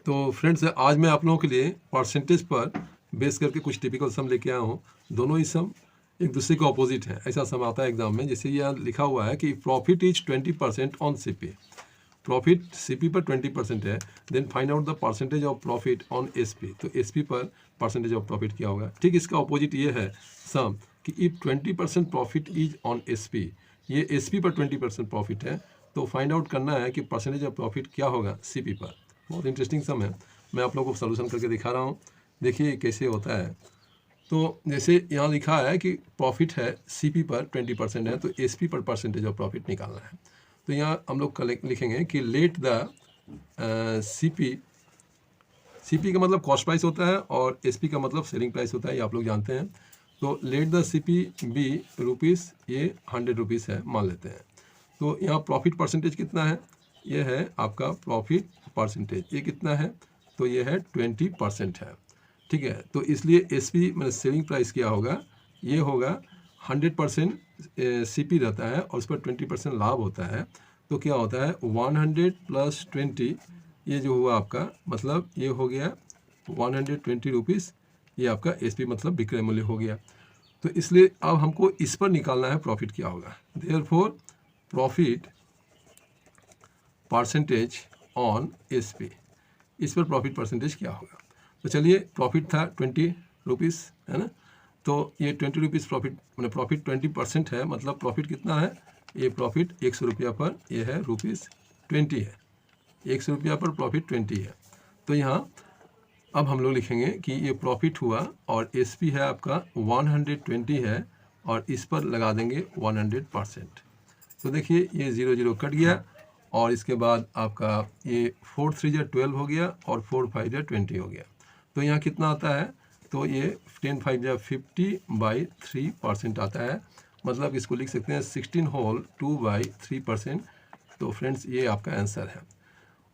तो फ्रेंड्स, आज मैं आप लोगों के लिए परसेंटेज पर बेस करके कुछ टिपिकल सम लेके आया हूँ। दोनों ही सम एक दूसरे के ऑपोजिट हैं। ऐसा सम आता है एग्जाम में, जैसे यहाँ लिखा हुआ है कि profit is 20% on CP. Profit CP पर 20% है, then find out the percentage of profit on SP. तो एसपी पर परसेंटेज ऑफ प्रॉफिट क्या होगा। ठीक इसका ऑपोजिट ये है सम कि if 20% profit is on SP, ये एसपी पर 20% प्रॉफिट है, तो फाइंड आउट करना है कि परसेंटेज ऑफ प्रॉफिट क्या होगा सीपी पर। बहुत इंटरेस्टिंग सम है, मैं आप लोगों को सॉल्यूशन करके दिखा रहा हूँ। देखिए कैसे होता है। तो जैसे यहाँ लिखा है कि प्रॉफिट है सीपी पर 20% है, तो एसपी पर परसेंटेज ऑफ प्रॉफिट निकालना है। तो यहाँ हम लोग लिखेंगे कि लेट द सीपी का मतलब कॉस्ट प्राइस होता है और एसपी का मतलब सेलिंग प्राइस होता है, ये आप लोग जानते हैं। तो let the CP B rupees, ये 100 रुपीज़ है मान लेते हैं। तो यहाँ प्रॉफिट परसेंटेज कितना है, ये है आपका प्रॉफिट परसेंटेज, ये कितना है, तो ये है 20% है। ठीक है, तो इसलिए एसपी मतलब सेलिंग प्राइस क्या होगा, ये होगा 100% सीपी रहता है और उस पर 20% लाभ होता है। तो क्या होता है 100 + 20, ये जो हुआ आपका मतलब ये हो गया 120 रुपीज़, ये आपका एसपी मतलब विक्रय मूल्य हो गया। तो इसलिए अब हमको इस पर निकालना है प्रॉफिट क्या होगा। Therefore profit percentage on SP, इस पर प्रॉफिट परसेंटेज क्या होगा। तो चलिए, प्रॉफिट था 20 रुपीज़, है ना। तो ये 20 रुपीज़ प्रॉफिट मतलब प्रॉफिट 20% है, मतलब प्रॉफिट कितना है, ये प्रॉफिट 100 रुपया पर ये है ₹20 है। 100 रुपया पर प्रॉफिट 20 है। तो यहाँ अब हम लोग लिखेंगे कि ये प्रॉफिट हुआ और एसपी है आपका 120 है और इस पर लगा देंगे 100%। तो देखिए ये 0 0 कट गया और इसके बाद आपका ये 4 3 12 हो गया और 4 5 20 हो गया। तो यहाँ कितना आता है, तो ये 10 5 50/3% आता है, मतलब इसको लिख सकते हैं 16 होल 2/3%। तो फ्रेंड्स ये आपका आंसर है।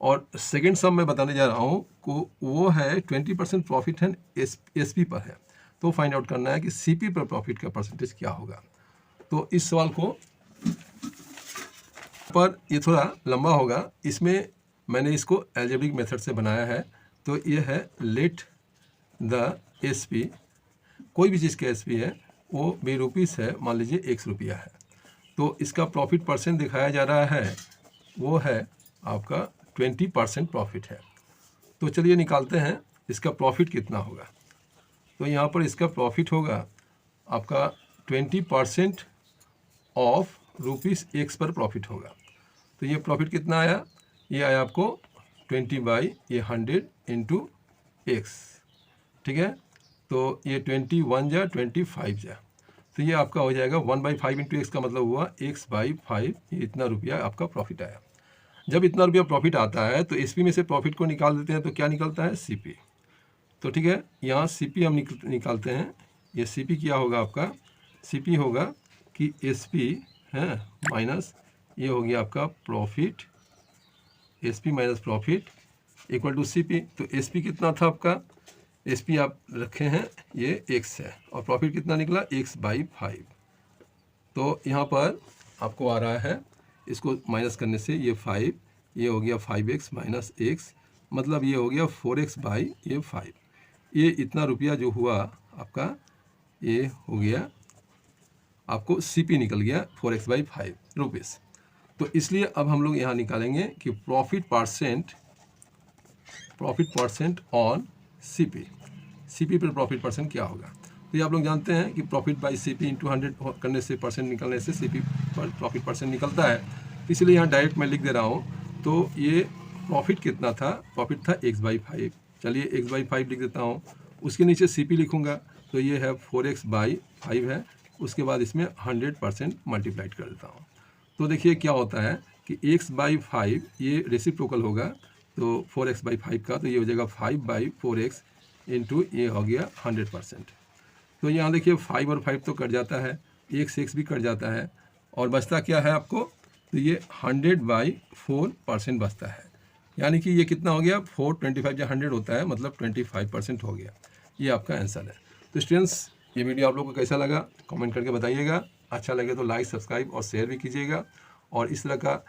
और सेकेंड सम मैं बताने जा रहा हूँ को वो है 20% प्रॉफिट है एसपी पर है। तो फाइंड आउट करना है कि सीपी पर प्रॉफिट का परसेंटेज क्या होगा। तो इस सवाल को पर ये थोड़ा लंबा होगा, इसमें मैंने इसको एल्जेब्रिक मेथड से बनाया है। तो ये है लेट द एसपी, कोई भी चीज़ का एसपी है वो ₹20 है, मान लीजिए 100 रुपया है। तो इसका प्रॉफिट परसेंट दिखाया जा रहा है, वो है आपका 20% प्रॉफिट है। तो चलिए निकालते हैं इसका प्रॉफिट कितना होगा। तो यहाँ पर इसका प्रॉफिट होगा आपका 20% ऑफ ₹X पर प्रॉफिट होगा। तो ये प्रॉफिट कितना आया, ये आया आपको 20/100 × X। ठीक है, तो ये 21 जा 25 जा, तो ये आपका हो जाएगा 1/5 × X का मतलब हुआ X/5। ये इतना रुपया आपका प्रॉफिट आया। जब इतना रुपया प्रॉफिट आता है तो एसपी में से प्रॉफिट को निकाल देते हैं, तो क्या निकलता है सीपी। तो ठीक है, यहाँ सीपी हम निकालते हैं। ये सीपी क्या होगा आपका, सीपी होगा कि एसपी है माइनस ये हो गया आपका profit, SP minus profit equal to CP. तो एसपी कितना था आपका, एसपी आप रखे हैं ये x है और प्रॉफिट कितना निकला X/5। तो यहाँ पर आपको आ रहा है, इसको माइनस करने से ये 5, ये हो गया 5x माइनस x, मतलब ये हो गया 4x/5। ये इतना रुपया जो हुआ आपका, ये हो गया आपको सीपी निकल गया 4x/5 रुपीज़। तो इसलिए अब हम लोग यहाँ निकालेंगे कि profit percent on CP, CP पर प्रॉफिट परसेंट क्या होगा। तो ये आप लोग जानते हैं कि प्रॉफिट बाई सीपी × 100 करने से परसेंट निकलने से सीपी पर प्रॉफिट परसेंट निकलता है। इसलिए यहाँ डायरेक्ट मैं लिख दे रहा हूँ। तो ये प्रॉफिट कितना था, प्रॉफिट था X/5। चलिए X/5 लिख देता हूँ, उसके नीचे सीपी लिखूँगा, तो ये है 4x/5 है, उसके बाद इसमें 100% मल्टीप्लाइड कर देता हूँ। तो देखिए क्या होता है कि X/5 ये रेसिप्रोकल होगा, तो 4x/5 का, तो ये हो जाएगा 5/4x × ये हो गया 100%। तो यहाँ देखिए 5 और 5 तो कट जाता है, x से x भी कट जाता है और बचता क्या है आपको, तो ये 100/4% बचता है। यानी कि ये कितना हो गया, 425 जब 100 होता है मतलब 25% हो गया। ये आपका आंसर है। तो स्टूडेंट्स, ये वीडियो आप लोगों को कैसा लगा कमेंट करके बताइएगा। अच्छा लगे तो लाइक, सब्सक्राइब और शेयर भी कीजिएगा। और इस तरह का